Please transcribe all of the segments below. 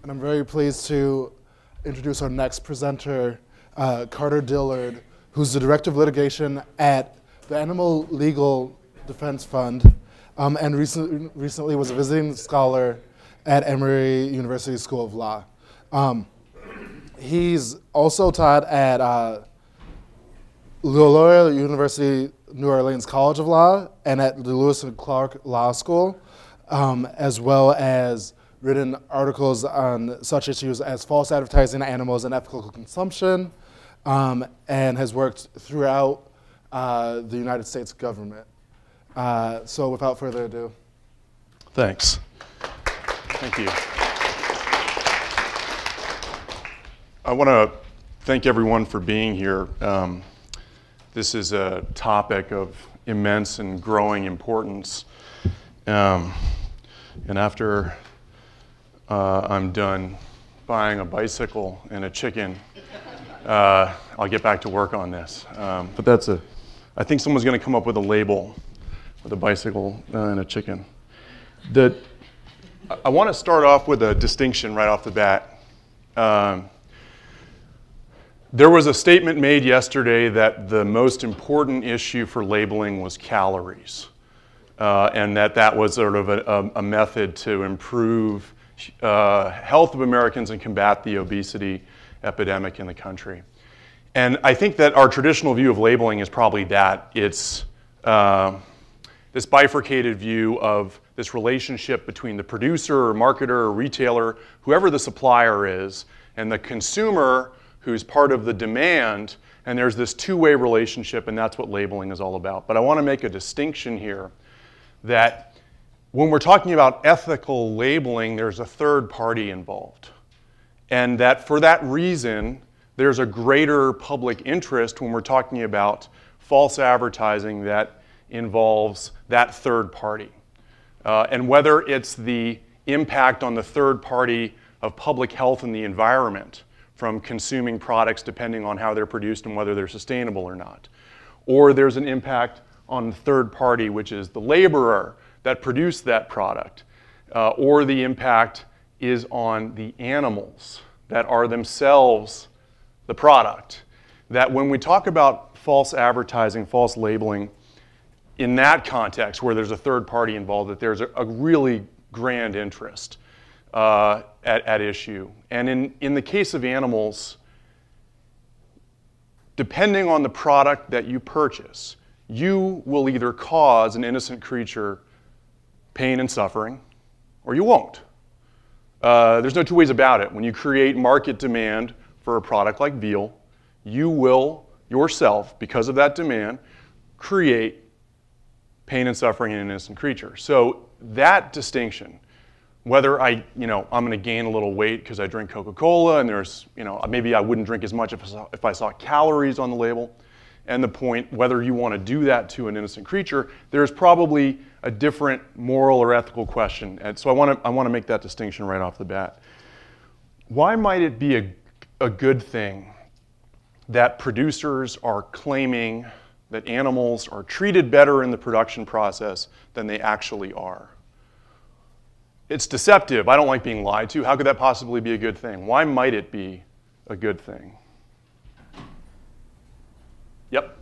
And I'm very pleased to introduce our next presenter, Carter Dillard, who's the Director of Litigation at the Animal Legal Defense Fund, and recently was a visiting scholar at Emory University School of Law. He's also taught at Loyola University New Orleans College of Law and at the Lewis and Clark Law School, as well as written articles on such issues as false advertising, animals, and ethical consumption, and has worked throughout the United States government. So without further ado. Thanks. Thank you. I want to thank everyone for being here. This is a topic of immense and growing importance. And after I'm done buying a bicycle and a chicken, I'll get back to work on this. But I think someone's going to come up with a label with a bicycle and a chicken. I want to start off with a distinction right off the bat. There was a statement made yesterday that the most important issue for labeling was calories, and that was sort of a method to improve health of Americans and combat the obesity epidemic in the country. And I think that our traditional view of labeling is probably that. It's this bifurcated view of this relationship between the producer or marketer or retailer, whoever the supplier is, and the consumer who's part of the demand, and there's this two-way relationship, and that's what labeling is all about. But I want to make a distinction here that when we're talking about ethical labeling, there's a third party involved. And that for that reason, there's a greater public interest when we're talking about false advertising that involves that third party. And whether it's the impact on the third party of public health and the environment from consuming products depending on how they're produced and whether they're sustainable or not. Or there's an impact on the third party, which is the laborer that produced that product. Or the impact is on the animals that are themselves the product. That when we talk about false advertising, false labeling, in that context where there's a third party involved, that there's a really grand interest at issue. And in the case of animals, depending on the product that you purchase, you will either cause an innocent creature pain and suffering, or you won't. There's no two ways about it. When you create market demand for a product like veal, you will yourself, because of that demand, create pain and suffering in an innocent creature. So that distinction, whether I'm going to gain a little weight because I drink Coca-Cola, and there's, maybe I wouldn't drink as much if I saw calories on the label, and the point whether you want to do that to an innocent creature, there's probably a different moral or ethical question. And so I want to make that distinction right off the bat. Why might it be a good thing that producers are claiming that animals are treated better in the production process than they actually are? It's deceptive. I don't like being lied to. How could that possibly be a good thing? Why might it be a good thing? Yep.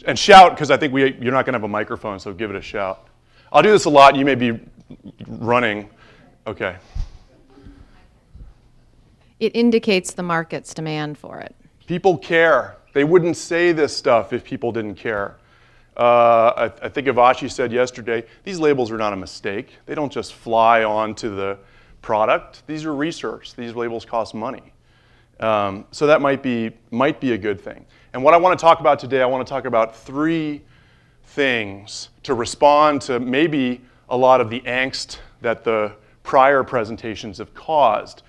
And shout, because I think you're not going to have a microphone, so give it a shout. I'll do this a lot. You may be running. Okay. It indicates the market's demand for it. People care. They wouldn't say this stuff if people didn't care. I think Avashi said yesterday, these labels are not a mistake. They don't just fly onto the product. These are research. These labels cost money. So that might be a good thing. And what I want to talk about today, I want to talk about three things to respond to maybe a lot of the angst that the prior presentations have caused.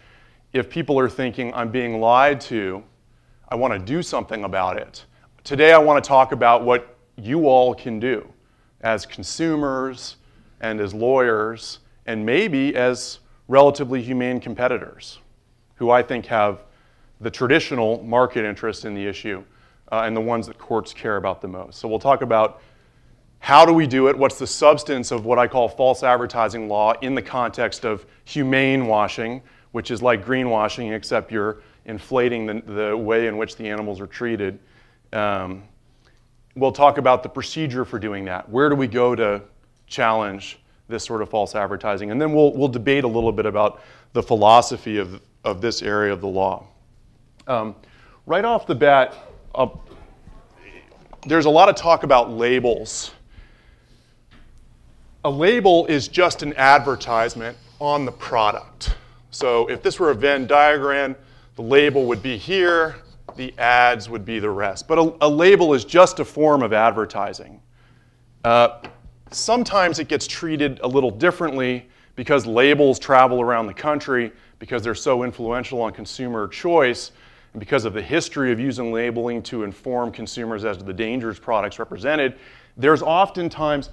If people are thinking, I'm being lied to, I want to do something about it. Today I want to talk about what you all can do as consumers and as lawyers and maybe as relatively humane competitors who I think have the traditional market interest in the issue and the ones that courts care about the most. So we'll talk about how do we do it, what's the substance of what I call false advertising law in the context of humane washing, which is like greenwashing, except you're inflating the way in which the animals are treated. We'll talk about the procedure for doing that. Where do we go to challenge this sort of false advertising? And then we'll debate a little bit about the philosophy of this area of the law. Right off the bat, there's a lot of talk about labels. A label is just an advertisement on the product. So if this were a Venn diagram, the label would be here, the ads would be the rest. But a label is just a form of advertising. Sometimes it gets treated a little differently because labels travel around the country, because they're so influential on consumer choice, and because of the history of using labeling to inform consumers as to the dangers products represented. There's oftentimes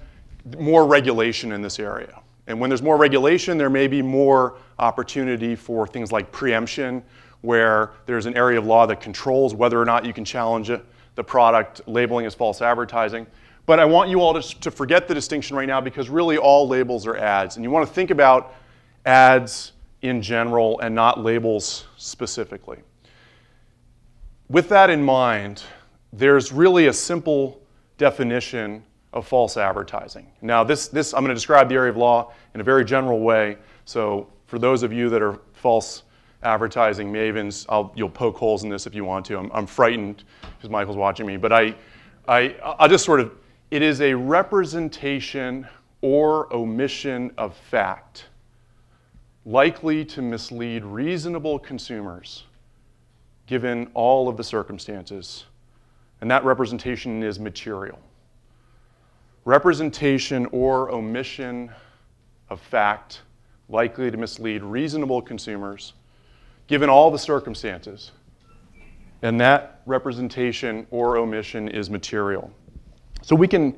more regulation in this area. And when there's more regulation, there may be more opportunity for things like preemption, where there's an area of law that controls whether or not you can challenge the product labeling as false advertising. But I want you all to forget the distinction right now, because really all labels are ads. And you want to think about ads in general and not labels specifically. With that in mind, there's really a simple definition of false advertising. Now, I'm going to describe the area of law in a very general way. So for those of you that are false advertising mavens, you'll poke holes in this if you want to. I'm frightened because Michael's watching me. But I'll just sort of, it is a representation or omission of fact likely to mislead reasonable consumers given all of the circumstances. And that representation is material. Representation or omission of fact likely to mislead reasonable consumers given all the circumstances. And that representation or omission is material. So we can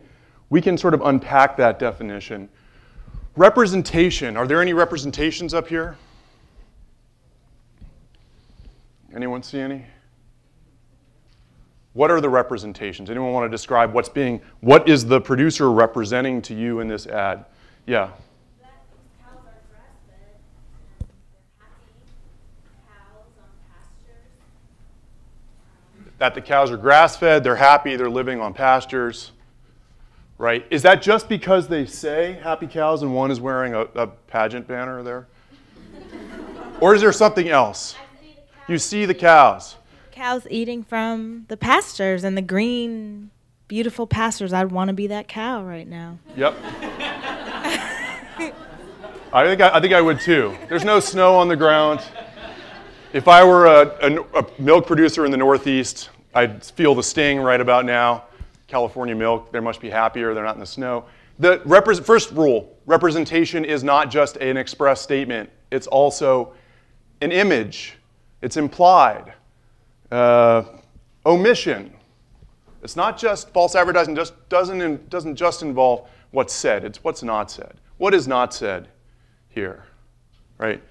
sort of unpack that definition. Representation, are there any representations up here? Anyone see any? What are the representations? Anyone want to describe what is the producer representing to you in this ad? Yeah. That these cows are grass-fed and they're happy cows on pastures. That the cows are grass-fed, they're happy, they're living on pastures, right? Is that just because they say happy cows and one is wearing a pageant banner there? Or is there something else? You see the cows. Cows eating from the pastures and the green, beautiful pastures. I'd want to be that cow right now. Yep. I think I would too. There's no snow on the ground. If I were a milk producer in the Northeast, I'd feel the sting right about now. California milk, they must be happier. They're not in the snow. The first rule, representation is not just an express statement. It's also an image. It's implied. Omission. It's not just false advertising. Doesn't just involve what's said. It's what's not said. What is not said here, right?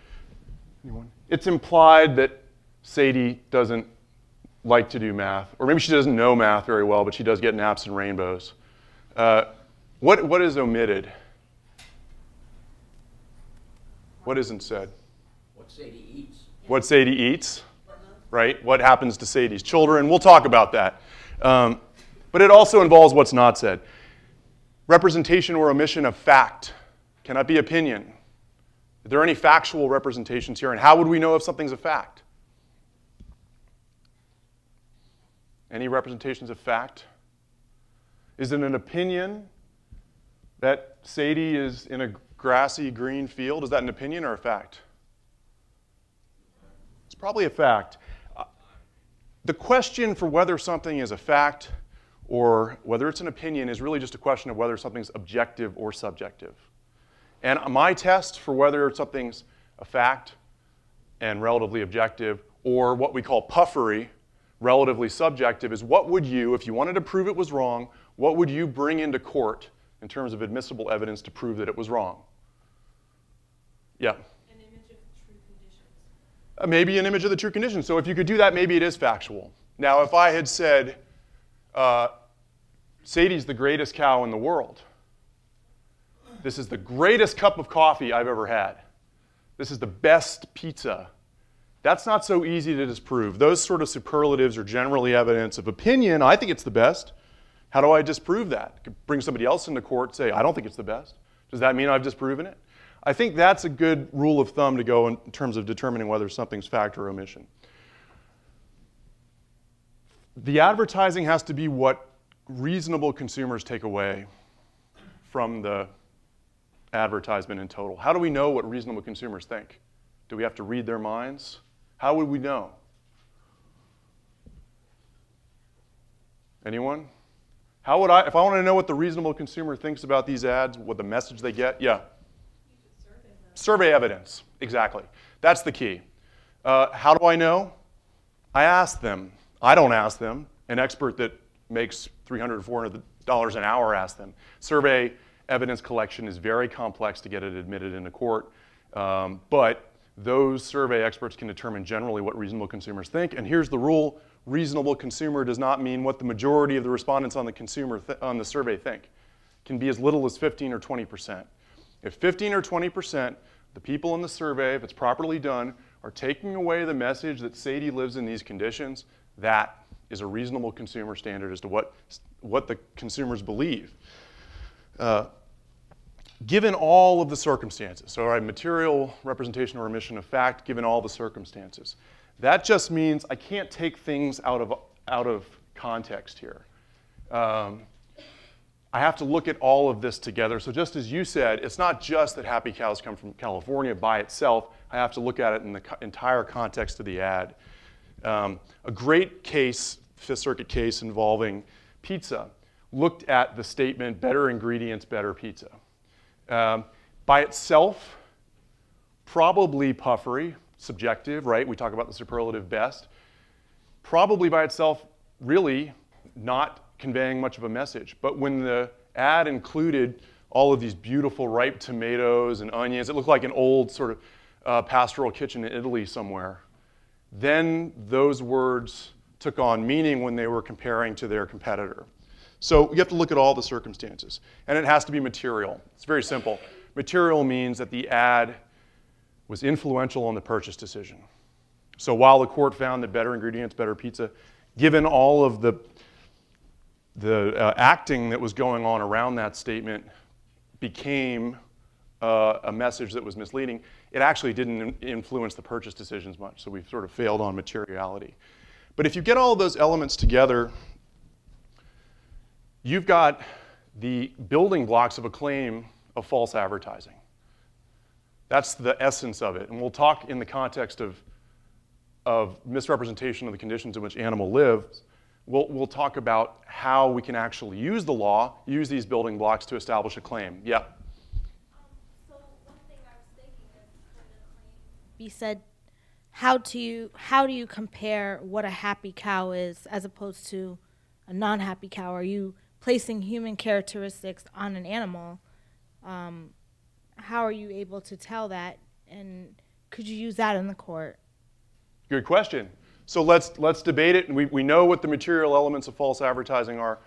Anyone? It's implied that Sadie doesn't like to do math, or maybe she doesn't know math very well, but she does get naps and rainbows. What is omitted? What isn't said? What Sadie eats. What Sadie eats, right? What happens to Sadie's children? We'll talk about that. But it also involves what's not said. Representation or omission of fact cannot be opinion. Are there any factual representations here? And how would we know if something's a fact? Any representations of fact? Is it an opinion that Sadie is in a grassy green field? Is that an opinion or a fact? It's probably a fact. The question for whether something is a fact or whether it's an opinion is really just a question of whether something's objective or subjective. And my test for whether something's a fact and relatively objective, or what we call puffery, relatively subjective, is what would you, if you wanted to prove it was wrong, what would you bring into court in terms of admissible evidence to prove that it was wrong? Yeah? An image of true conditions. Maybe an image of the true conditions. So if you could do that, maybe it is factual. Now, if I had said, Sadie's the greatest cow in the world. This is the greatest cup of coffee I've ever had. This is the best pizza. That's not so easy to disprove. Those sort of superlatives are generally evidence of opinion. I think it's the best. How do I disprove that? I could bring somebody else into court, say, I don't think it's the best. Does that mean I've disproven it? I think that's a good rule of thumb to go in terms of determining whether something's fact or omission. The advertising has to be what reasonable consumers take away from the advertisement in total. How do we know what reasonable consumers think? Do we have to read their minds? How would we know? Anyone? How would I, if I want to know what the reasonable consumer thinks about these ads, what the message they get? Yeah. Survey evidence, exactly. That's the key. How do I know? I ask them. I don't ask them. An expert that makes $300 or $400 an hour asks them. Survey evidence collection is very complex to get it admitted into court, but those survey experts can determine generally what reasonable consumers think. And here's the rule: reasonable consumer does not mean what the majority of the respondents on the survey think. It can be as little as 15 or 20%. If 15 or 20%, the people in the survey, if it's properly done, are taking away the message that Sadie lives in these conditions, that is a reasonable consumer standard as to what the consumers believe. Given all of the circumstances, so right, material representation or omission of fact, given all the circumstances, that just means I can't take things out of context here. I have to look at all of this together. So just as you said, it's not just that happy cows come from California by itself. I have to look at it in the entire context of the ad. A great case, Fifth Circuit case involving pizza, looked at the statement, better ingredients, better pizza. By itself, probably puffery, subjective, right? We talk about the superlative best. Probably by itself, really not conveying much of a message. But when the ad included all of these beautiful ripe tomatoes and onions, it looked like an old sort of pastoral kitchen in Italy somewhere, then those words took on meaning when they were comparing to their competitor. So you have to look at all the circumstances. And it has to be material. It's very simple. Material means that the ad was influential on the purchase decision. So while the court found that better ingredients, better pizza, given all of the acting that was going on around that statement became a message that was misleading, it actually didn't influence the purchase decisions much. So we've sort of failed on materiality. But if you get all of those elements together, you've got the building blocks of a claim of false advertising. That's the essence of it. And we'll talk in the context of misrepresentation of the conditions in which animal lives. We'll talk about how we can actually use the law, use these building blocks to establish a claim. Yeah? So one thing I was thinking is, could a claim be said, how do you compare what a happy cow is as opposed to a non-happy cow? Are you placing human characteristics on an animal? How are you able to tell that? And could you use that in the court? Good question. So let's debate it. And we know what the material elements of false advertising are.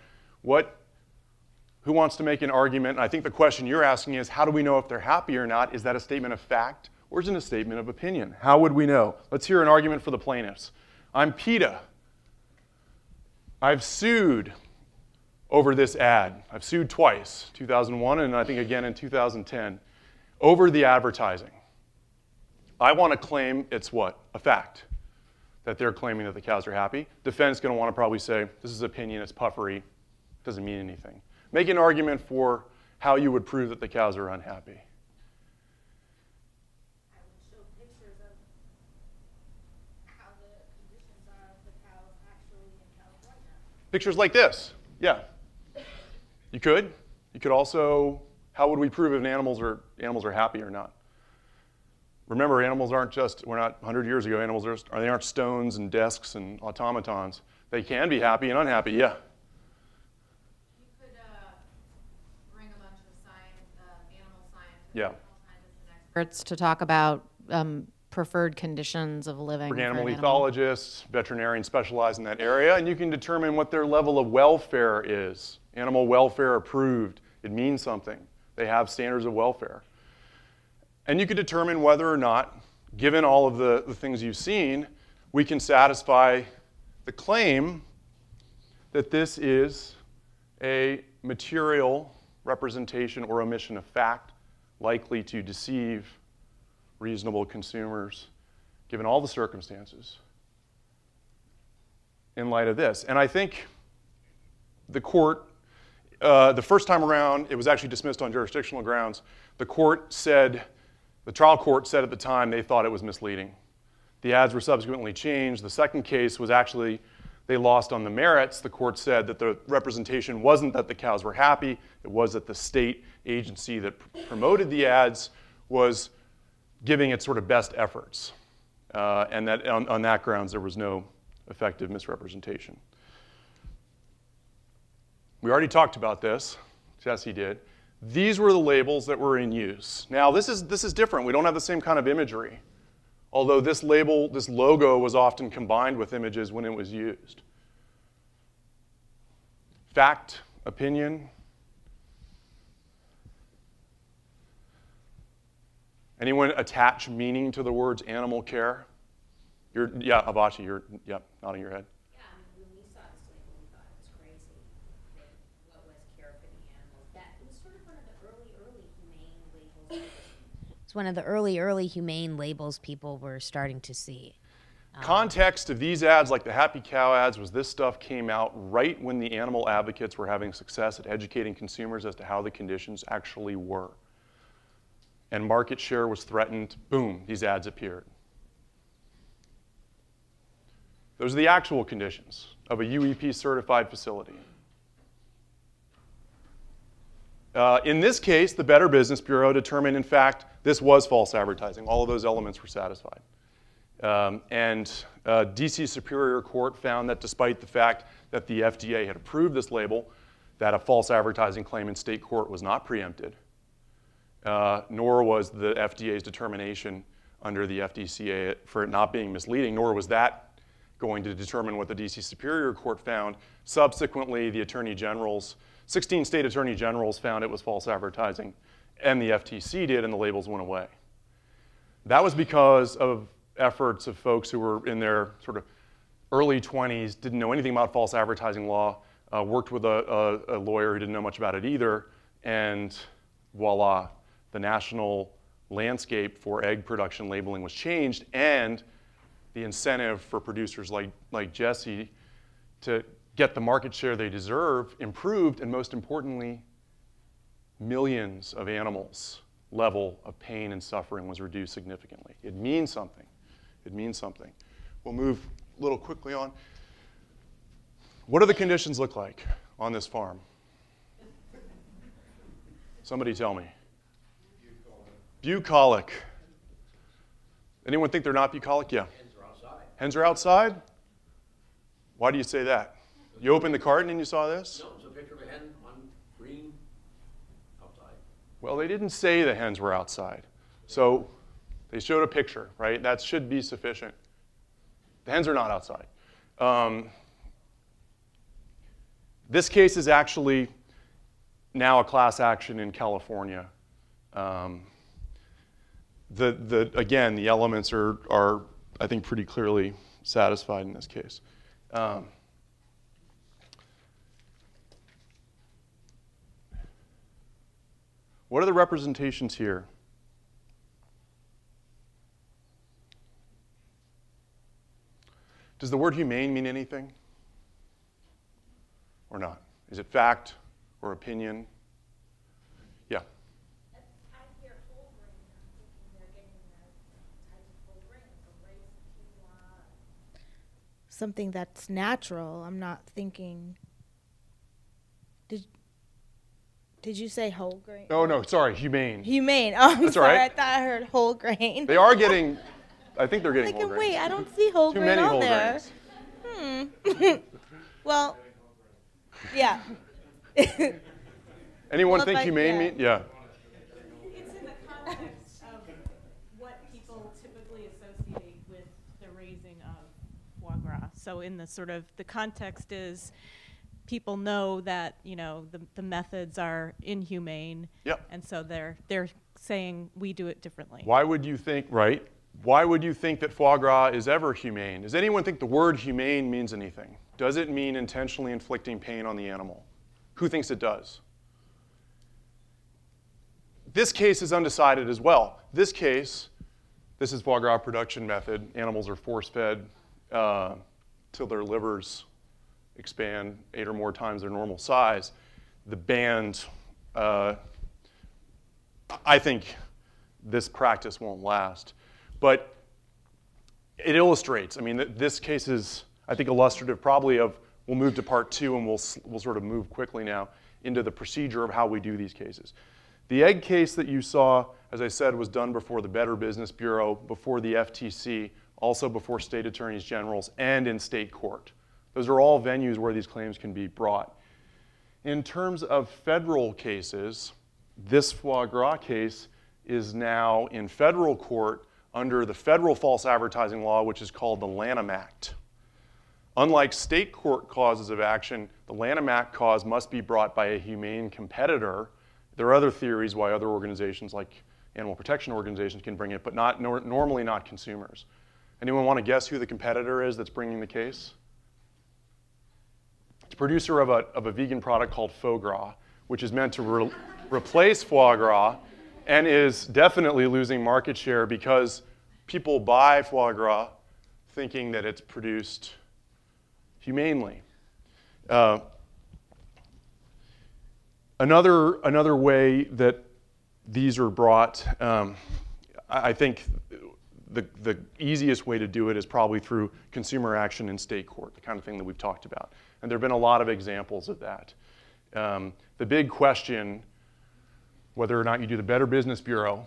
Who wants to make an argument? And I think the question you're asking is, how do we know if they're happy or not? Is that a statement of fact or is it a statement of opinion? How would we know? Let's hear an argument for the plaintiffs. I'm PETA. I've sued over this ad. I've sued twice, 2001 and I think again in 2010, over the advertising. I want to claim it's what? A fact, that they're claiming that the cows are happy. Defendant's going to want to probably say, this is opinion, it's puffery, doesn't mean anything. Make an argument for how you would prove that the cows are unhappy. I would show pictures of how the conditions are of the cows actually in California. Pictures like this, yeah. You could. You could also, how would we prove if animals are happy or not? Remember, animals aren't just, we're not 100 years ago, animals they aren't stones and desks and automatons. They can be happy and unhappy, yeah. You could bring a bunch of animal scientists, Yeah. experts to talk about preferred conditions of living For for animal an ethologists, veterinarians specialize in that area, and you can determine what their level of welfare is. Animal welfare approved, it means something. They have standards of welfare. And you could determine whether or not, given all of the things you've seen, we can satisfy the claim that this is a material representation or omission of fact likely to deceive reasonable consumers, given all the circumstances, in light of this. And I think the court, the first time around, it was actually dismissed on jurisdictional grounds. The trial court said at the time they thought it was misleading. The ads were subsequently changed. The second case was actually, they lost on the merits. The court said that the representation wasn't that the cows were happy, it was that the state agency that promoted the ads was giving its sort of best efforts. And that on that grounds, there was no effective misrepresentation. We already talked about this. Jesse did. These were the labels that were in use. Now, this is different. We don't have the same kind of imagery, although this label, this logo was often combined with images when it was used. Fact, opinion. Anyone attach meaning to the words animal care? Yeah, Abachi, you're nodding your head. Yeah, I mean, when we saw this label, we thought it was crazy. What was care for the animals? That was sort of one of the early humane labels. It's one of the early humane labels people were starting to see. Context of these ads, like the Happy Cow ads, was this stuff came out right when the animal advocates were having success at educating consumers as to how the conditions actually were. And market share was threatened. Boom, these ads appeared. Those are the actual conditions of a UEP certified facility. In this case, the Better Business Bureau determined, in fact, this was false advertising. All of those elements were satisfied. DC Superior Court found that despite the fact that the FDA had approved this label, that a false advertising claim in state court was not preempted, nor was the FDA's determination under the FDCA for it not being misleading, nor was that going to determine what the DC Superior Court found. Subsequently, the attorney generals, 16 state attorney generals found it was false advertising, and the FTC did, and the labels went away. That was because of efforts of folks who were in their sort of early 20s, didn't know anything about false advertising law, worked with a lawyer who didn't know much about it either, and voila, the national landscape for egg production labeling was changed, and the incentive for producers like Jesse to get the market share they deserve improved, and most importantly, millions of animals' level of pain and suffering was reduced significantly. It means something. It means something. We'll move a little quickly on. What do the conditions look like on this farm? Somebody tell me. Bucolic. Anyone think they're not bucolic? Yeah. Hens are outside? Why do you say that? You opened the carton and you saw this? No, it's a picture of a hen on green outside. Well, they didn't say the hens were outside. So they showed a picture, right? That should be sufficient. The hens are not outside. This case is actually now a class action in California. Again, the elements are, I think, pretty clearly satisfied in this case. What are the representations here? Does the word humane mean anything? Or not? Is it fact or opinion? Yeah. I hear whole grain. I'm thinking they're getting that type of whole grain, so rice, quinoa. Something that's natural. I'm not thinking. Did you say whole grain? Oh, no, sorry, humane. Humane. Oh, I'm That's all sorry. right. I thought I heard whole grain. They are getting, I think they're getting whole grains. Wait, I don't see whole Too grain many on whole there. grains. Well, yeah. Anyone Well, think if I- humane yeah. mean? Yeah. It's in the context of what people typically associate with the raising of foie gras. So in the sort of, the context is people know that, you know, the methods are inhumane. Yep. And so they're saying we do it differently. Why would you think, right? Why would you think that foie gras is ever humane? Does anyone think the word humane means anything? Does it mean intentionally inflicting pain on the animal? Who thinks it does? This case is undecided as well. This case, this is foie gras production method. Animals are force-fed till their livers expand 8 or more times their normal size. The band, I think this practice won't last. But it illustrates, I mean, this case is, I think, illustrative probably of, we'll move to part 2 and we'll sort of move quickly now into the procedure of how we do these cases. The egg case that you saw, as I said, was done before the Better Business Bureau, before the FTC, also before state attorneys generals, and in state court. Those are all venues where these claims can be brought. In terms of federal cases, this foie gras case is now in federal court under the federal false advertising law, which is called the Lanham Act. Unlike state court causes of action, the Lanham Act cause must be brought by a humane competitor. There are other theories why other organizations like animal protection organizations can bring it, but normally not consumers. Anyone want to guess who the competitor is that's bringing the case? It's a producer of a vegan product called Foie Gras, which is meant to replace foie gras and is definitely losing market share because people buy foie gras thinking that it's produced humanely. Another way that these are brought, I think the easiest way to do it is probably through consumer action in state court, the kind of thing that we've talked about. And there have been a lot of examples of that. The big question, whether or not you do the Better Business Bureau,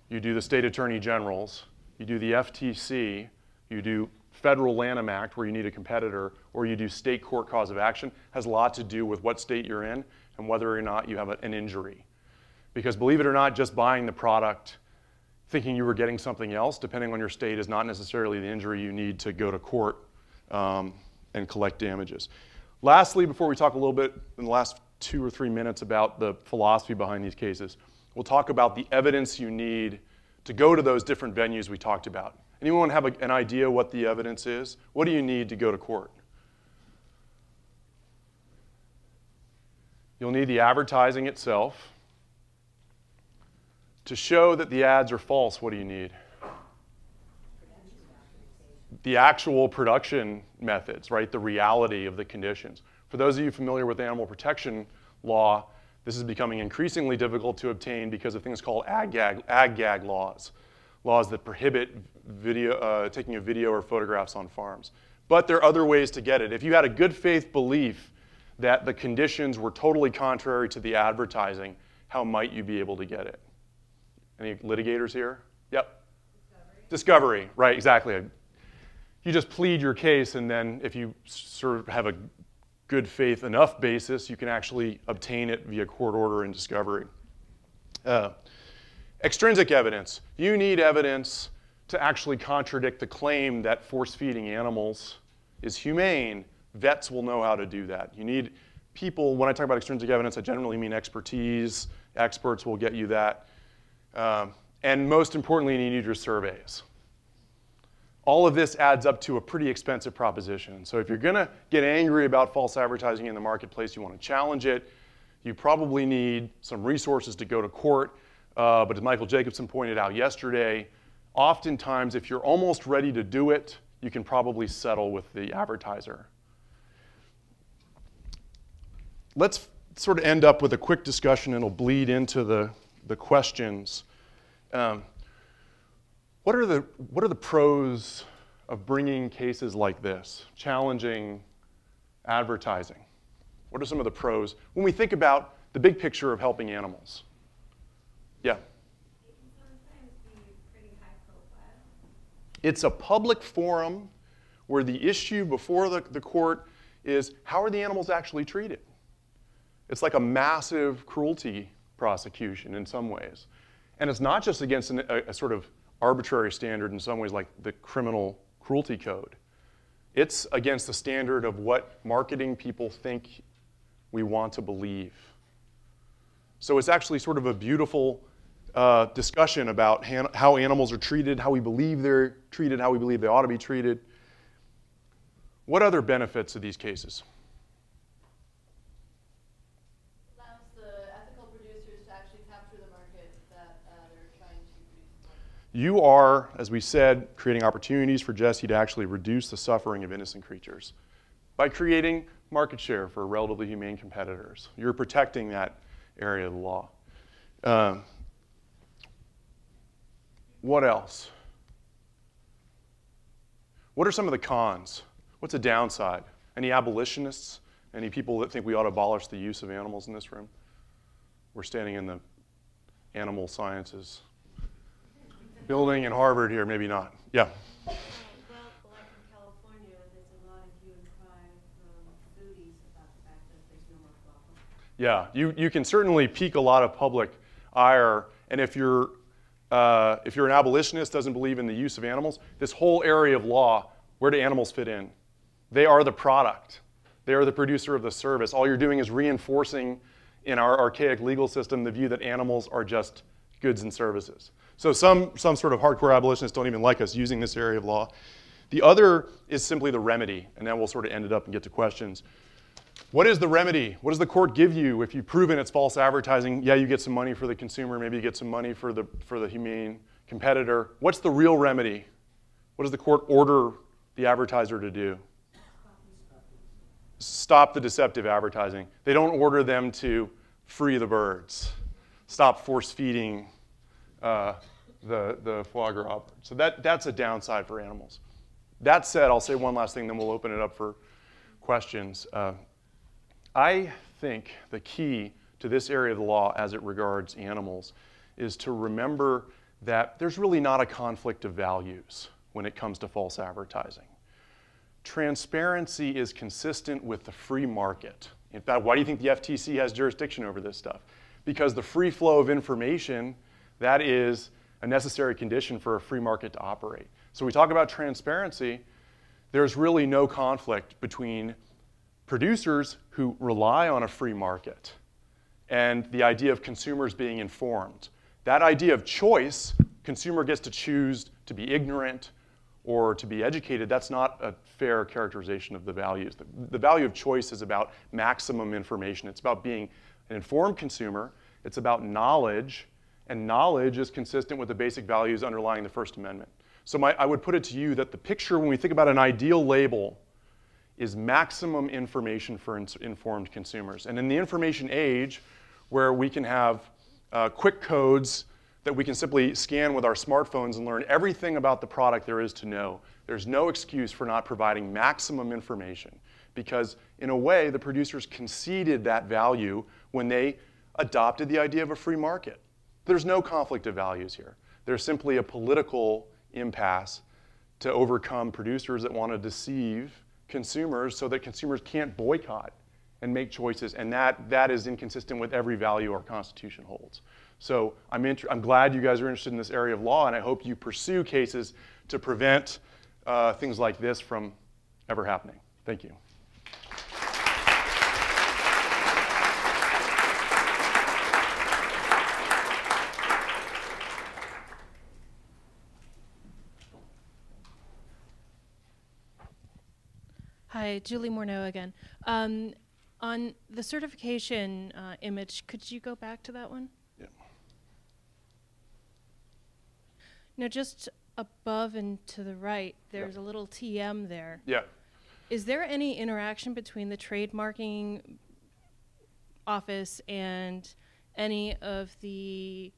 you do the state attorney generals, you do the FTC, you do federal Lanham Act where you need a competitor, or you do state court cause of action, has a lot to do with what state you're in and whether or not you have an injury. Because believe it or not, just buying the product thinking you were getting something else, depending on your state, is not necessarily the injury you need to go to court and collect damages. Lastly, before we talk a little bit in the last 2 or 3 minutes about the philosophy behind these cases, we'll talk about the evidence you need to go to those different venues we talked about. Anyone have an idea what the evidence is? What do you need to go to court? You'll need the advertising itself. To show that the ads are false, what do you need? The actual production methods, right? The reality of the conditions. For those of you familiar with animal protection law, this is becoming increasingly difficult to obtain because of things called Gag Laws. Laws that prohibit taking a video or photographs on farms. But there are other ways to get it. If you had a good faith belief that the conditions were totally contrary to the advertising, how might you be able to get it? Any litigators here? Yep. Discovery, right, exactly. You just plead your case, and then if you sort of have a good faith enough basis, you can actually obtain it via court order and discovery. Extrinsic evidence. You need evidence to actually contradict the claim that force-feeding animals is humane. Vets will know how to do that. You need people, when I talk about extrinsic evidence, I generally mean expertise. Experts will get you that. And most importantly, you need your surveys. All of this adds up to a pretty expensive proposition. So if you're going to get angry about false advertising in the marketplace, you want to challenge it, you probably need some resources to go to court. But as Michael Jacobson pointed out yesterday, oftentimes if you're almost ready to do it, you can probably settle with the advertiser. Let's sort of end up with a quick discussion, and it'll bleed into the questions. What are the pros of bringing cases like this, challenging advertising? What are some of the pros when we think about the big picture of helping animals? Yeah? It can sometimes be pretty high profile. It's a public forum where the issue before the court is how are the animals actually treated? It's like a massive cruelty prosecution in some ways. And it's not just against a sort of arbitrary standard in some ways like the criminal cruelty code. It's against the standard of what marketing people think we want to believe. So it's actually sort of a beautiful discussion about how animals are treated, how we believe they're treated, how we believe they ought to be treated. What other benefits of these cases? Allows the ethical producers to actually capture the market that they're trying to produce. You are, as we said, creating opportunities for Jesse to actually reduce the suffering of innocent creatures by creating market share for relatively humane competitors. You're protecting that area of the law. What else? What are some of the cons? What's a downside? Any abolitionists? Any people that think we ought to abolish the use of animals in this room? We're standing in the animal sciences building in Harvard here, maybe not. Yeah. Well, like in California, there's a lot of hue and cry from foodies about the fact that there's no more guava. Yeah, you can certainly pique a lot of public ire, and if you're an abolitionist, doesn't believe in the use of animals, this whole area of law, where do animals fit in? They are the product. They are the producer of the service. All you're doing is reinforcing in our archaic legal system the view that animals are just goods and services. So some sort of hardcore abolitionists don't even like us using this area of law. The other is simply the remedy, and then we'll sort of end it up and get to questions. What is the remedy? What does the court give you if you've proven it's false advertising? Yeah, you get some money for the consumer, maybe you get some money for the humane competitor. What's the real remedy? What does the court order the advertiser to do? Stop the deceptive advertising. They don't order them to free the birds. Stop force feeding the foie gras. So that's a downside for animals. That said, I'll say one last thing, then we'll open it up for questions. I think the key to this area of the law as it regards animals is to remember that there's really not a conflict of values when it comes to false advertising. Transparency is consistent with the free market. In fact, why do you think the FTC has jurisdiction over this stuff? Because the free flow of information, that is a necessary condition for a free market to operate. So we talk about transparency, there's really no conflict between producers who rely on a free market and the idea of consumers being informed. That idea of choice, consumer gets to choose to be ignorant or to be educated, that's not a fair characterization of the values. The value of choice is about maximum information. It's about being an informed consumer. It's about knowledge, and knowledge is consistent with the basic values underlying the First Amendment. So I would put it to you that the picture, when we think about an ideal label, is maximum information for informed consumers. And in the information age, where we can have quick codes that we can simply scan with our smartphones and learn everything about the product there is to know, there's no excuse for not providing maximum information, because in a way, the producers conceded that value when they adopted the idea of a free market. There's no conflict of values here. There's simply a political impasse to overcome producers that want to deceive consumers so that consumers can't boycott and make choices, and that is inconsistent with every value our Constitution holds. So I'm glad you guys are interested in this area of law, and I hope you pursue cases to prevent things like this from ever happening. Thank you. Hi, Julie Morneau again. On the certification image, could you go back to that one? Yeah. No, just above and to the right, there's a little TM there. Yeah. Is there any interaction between the trademarking office and any of the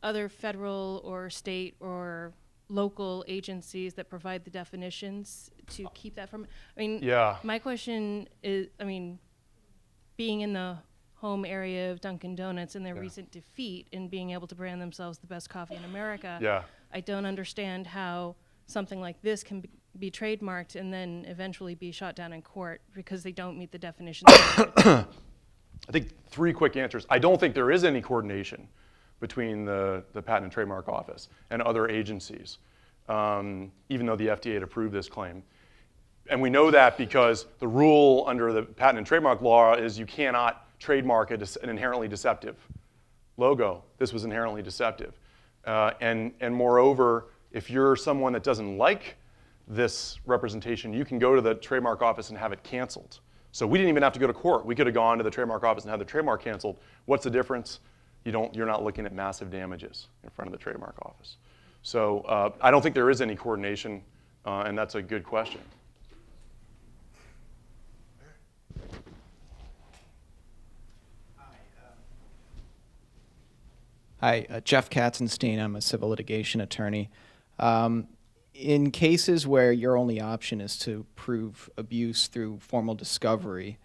other federal or state or local agencies that provide the definitions to keep that from? I mean, Yeah. my question is, I mean, being in the home area of Dunkin' Donuts and their recent defeat in being able to brand themselves the best coffee in America, I don't understand how something like this can be trademarked and then eventually be shot down in court because they don't meet the definitions. I think 3 quick answers. I don't think there is any coordination between the Patent and Trademark Office and other agencies, even though the FDA had approved this claim. And we know that because the rule under the Patent and Trademark Law is you cannot trademark an inherently deceptive logo. This was inherently deceptive. And moreover, if you're someone that doesn't like this representation, you can go to the trademark office and have it canceled. So we didn't even have to go to court. We could have gone to the trademark office and had the trademark canceled. What's the difference? You're not looking at massive damages in front of the trademark office. So I don't think there is any coordination, and that's a good question. Hi, Jeff Katzenstein. I'm a civil litigation attorney. In cases where your only option is to prove abuse through formal discovery,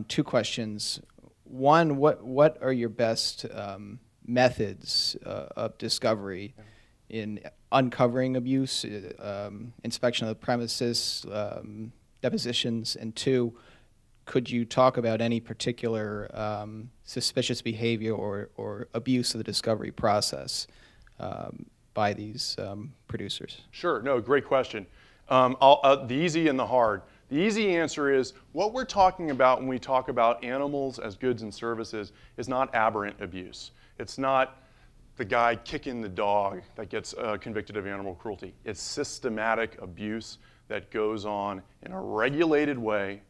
two questions. One, what are your best methods of discovery in uncovering abuse, inspection of the premises, depositions? And two, could you talk about any particular suspicious behavior or abuse of the discovery process by these producers? Sure, no, great question. The easy and the hard. The easy answer is what we're talking about when we talk about animals as goods and services is not aberrant abuse. It's not the guy kicking the dog that gets convicted of animal cruelty. It's systematic abuse that goes on in a regulated way,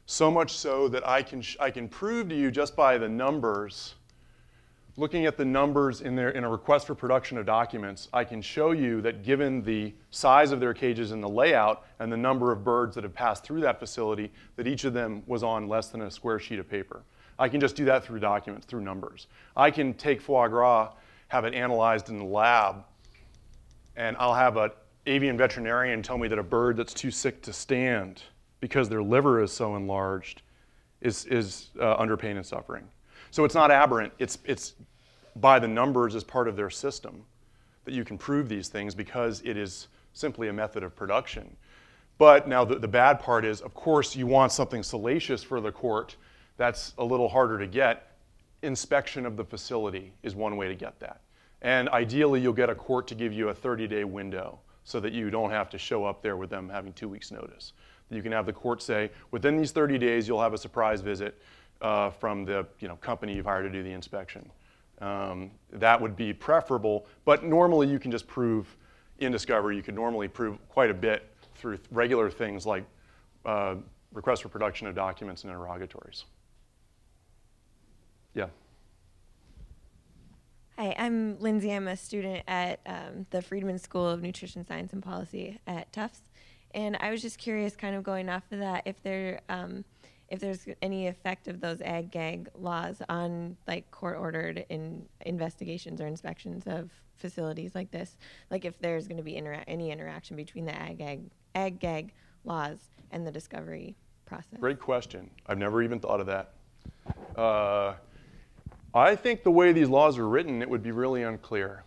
so much so that I can prove to you just by the numbers, looking at the numbers in a request for production of documents, I can show you that given the size of their cages and the layout and the number of birds that have passed through that facility, that each of them was on less than a square sheet of paper. I can just do that through documents, through numbers. I can take foie gras, have it analyzed in the lab, and I'll have an avian veterinarian tell me that a bird that's too sick to stand because their liver is so enlarged is under pain and suffering. So it's not aberrant. It's by the numbers as part of their system that you can prove these things because it is simply a method of production. But now the bad part is, of course, you want something salacious for the court. That's a little harder to get. Inspection of the facility is one way to get that. And ideally, you'll get a court to give you a 30-day window so that you don't have to show up there with them having 2 weeks' notice. You can have the court say, within these 30 days, you'll have a surprise visit from the company you've hired to do the inspection. That would be preferable, but normally you can just prove in discovery, you can normally prove quite a bit through regular things like requests for production of documents and interrogatories. Yeah. Hi, I'm Lindsay. I'm a student at the Friedman School of Nutrition Science and Policy at Tufts. And I was just curious, kind of going off of that, if there's any effect of those ag-gag laws on like court-ordered investigations or inspections of facilities like this, like if there's going to be any interaction between the ag-gag laws and the discovery process. Great question. I've never even thought of that. I think the way these laws are written, it would be really unclear.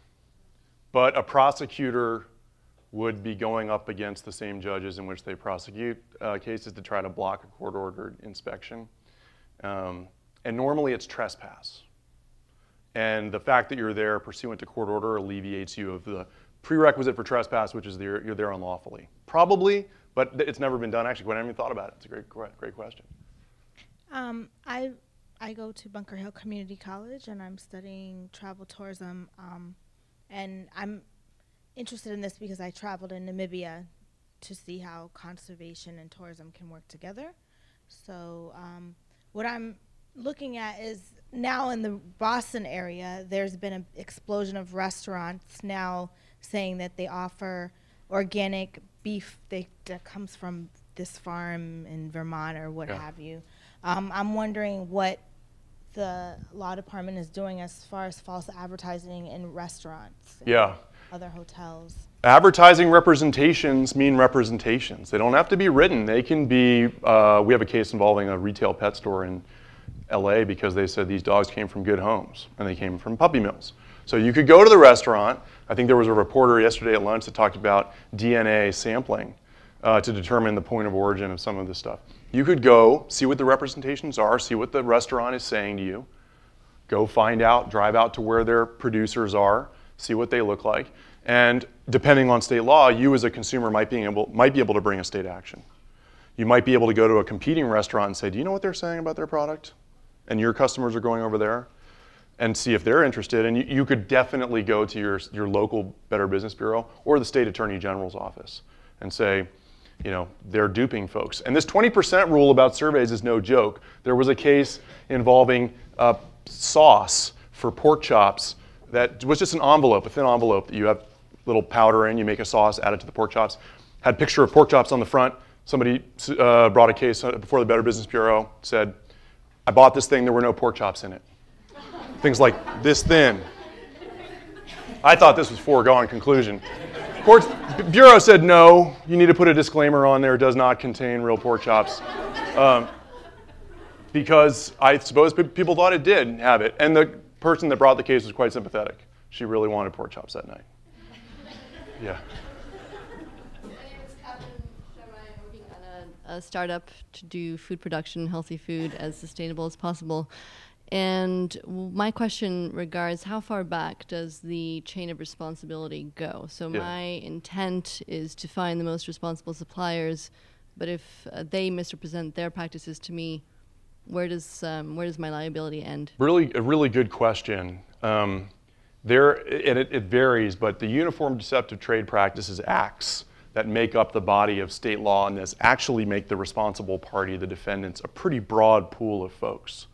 But a prosecutor would be going up against the same judges in which they prosecute cases to try to block a court-ordered inspection. And normally it's trespass. And the fact that you're there pursuant to court order alleviates you of the prerequisite for trespass, which is you're there unlawfully. Probably, but it's never been done. Actually, I haven't even thought about it. It's a great question. I go to Bunker Hill Community College, and I'm studying travel tourism. And I'm interested in this because I traveled in Namibia to see how conservation and tourism can work together. So what I'm looking at is now in the Boston area, there's been an explosion of restaurants now saying that they offer organic beef that comes from this farm in Vermont or what have you. I'm wondering what the law department is doing as far as false advertising in restaurants. Yeah. Other hotels. Advertising representations mean representations. They don't have to be written. They can be, we have a case involving a retail pet store in LA because they said these dogs came from good homes and they came from puppy mills. So you could go to the restaurant. I think there was a reporter yesterday at lunch that talked about DNA sampling to determine the point of origin of some of this stuff. You could go, see what the representations are, see what the restaurant is saying to you, go find out, drive out to where their producers are, see what they look like, and depending on state law, you as a consumer might be able to bring a state action. You might be able to go to a competing restaurant and say, do you know what they're saying about their product? And your customers are going over there. and see if they're interested. And you could definitely go to your local Better Business Bureau or the state attorney general's office and say, you know, they're duping folks. And this 20% rule about surveys is no joke. There was a case involving sauce for pork chops that was just an envelope, a thin envelope that you have little powder in, you make a sauce, add it to the pork chops. Had a picture of pork chops on the front. Somebody brought a case before the Better Business Bureau, said, I bought this thing, there were no pork chops in it. Things like this thin. I thought this was foregone conclusion. Courts, Bureau said, no, you need to put a disclaimer on there, does not contain real pork chops. Because I suppose people thought it did have it. And the person that brought the case was quite sympathetic. She really wanted pork chops that night. Yeah. My name is Catherine Sherman. I'm working on a startup to do food production, healthy food, as sustainable as possible. And my question regards how far back does the chain of responsibility go? So my intent is to find the most responsible suppliers, but if they misrepresent their practices to me, where does my liability end? A really good question. It varies, but the Uniform Deceptive Trade Practices Acts that make up the body of state law on this actually make the responsible party, the defendants, a pretty broad pool of folks.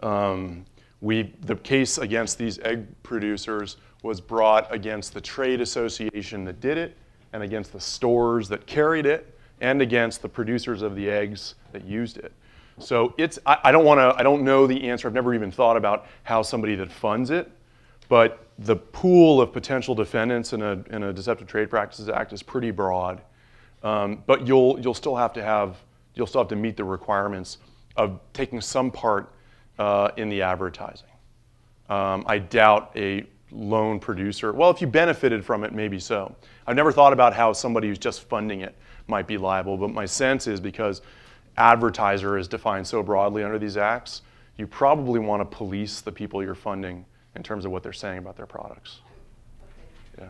The case against these egg producers was brought against the trade association that did it, and against the stores that carried it, and against the producers of the eggs that used it. So I don't know the answer. I've never even thought about how somebody that funds it, but the pool of potential defendants in a Deceptive Trade Practices Act is pretty broad. But you'll still have to meet the requirements of taking some part in the advertising. I doubt a lone producer, well, if you benefited from it, maybe so. I've never thought about how somebody who's just funding it might be liable, but my sense is because advertiser is defined so broadly under these acts, you probably want to police the people you're funding in terms of what they're saying about their products. Yeah.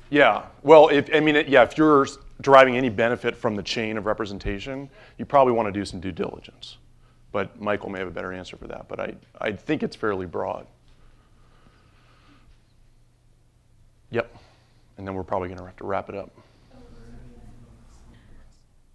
Yeah. Well, if you're deriving any benefit from the chain of representation, you probably want to do some due diligence. But Michael may have a better answer for that. But I think it's fairly broad. Yep. And then we're probably going to have to wrap it up.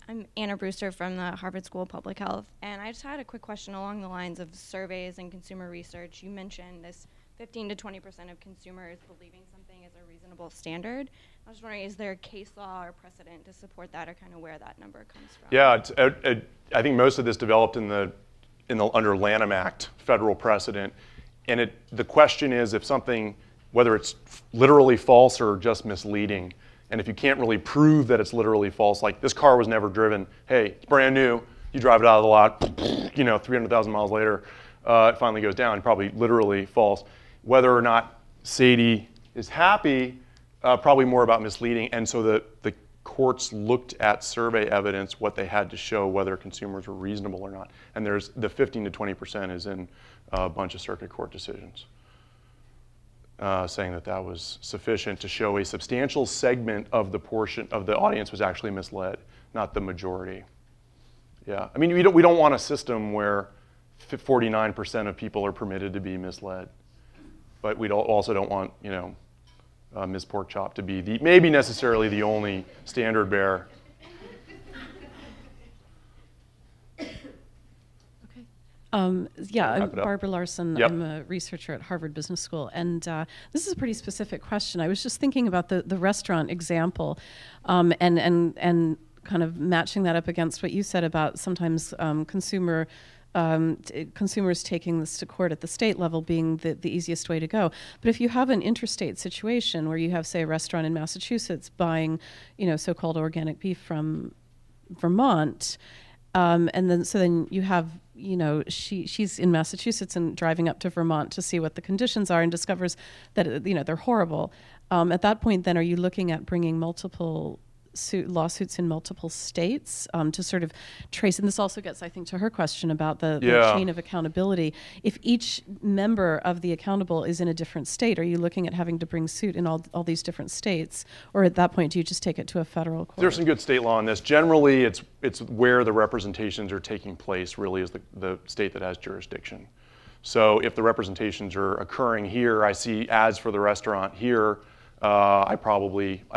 I'm Anna Brewster from the Harvard School of Public Health, and I just had a quick question along the lines of surveys and consumer research. You mentioned this 15 to 20% of consumers believing something is a reasonable standard. I was wondering, is there a case law or precedent to support that, or kind of where that number comes from? Yeah, I think most of this developed under Lanham Act federal precedent, and the question is if something, whether it's literally false or just misleading. And if you can't really prove that it's literally false, like this car was never driven, hey, it's brand new, you drive it out of the lot, 300,000 miles later, it finally goes down, probably literally false. Whether or not Sadie is happy, probably more about misleading. And so the courts looked at survey evidence, what they had to show, whether consumers were reasonable or not. And there's the 15 to 20% is in a bunch of circuit court decisions. Saying that was sufficient to show a substantial segment of the portion of the audience was actually misled, not the majority. Yeah, I mean, we don't want a system where 49% of people are permitted to be misled, but we also don't want Ms. Pork Chop to be maybe necessarily the only standard bearer. Yeah, I'm Barbara Larson. Yep. I'm a researcher at Harvard Business School. And this is a pretty specific question. I was just thinking about the restaurant example and kind of matching that up against what you said about sometimes consumers taking this to court at the state level being the easiest way to go. But if you have an interstate situation where you have, say, a restaurant in Massachusetts buying, so-called organic beef from Vermont, and then you have, she's in Massachusetts and driving up to Vermont to see what the conditions are and discovers that, they're horrible. At that point, then, are you looking at bringing multiple lawsuits in multiple states to sort of trace? And this also gets, I think, to her question about the chain of accountability. If each member of the accountable is in a different state, are you looking at having to bring suit in all these different states? Or at that point, do you just take it to a federal court? There's some good state law on this. Generally, it's where the representations are taking place really is the state that has jurisdiction. So if the representations are occurring here, I see ads for the restaurant here, I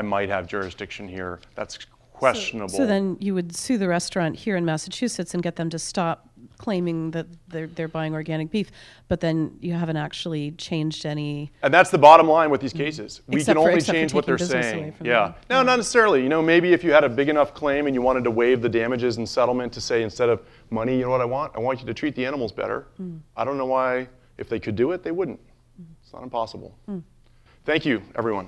might have jurisdiction here. That's questionable. So then you would sue the restaurant here in Massachusetts and get them to stop claiming that they're buying organic beef, but then you haven't actually changed any. And that's the bottom line with these cases. We can only except change for what they're taking business saying. away from Yeah. them. No, not necessarily. You know, maybe if you had a big enough claim and you wanted to waive the damages and settlement to say instead of money, you know what I want? I want you to treat the animals better. I don't know why, if they could do it, they wouldn't. It's not impossible. Thank you, everyone.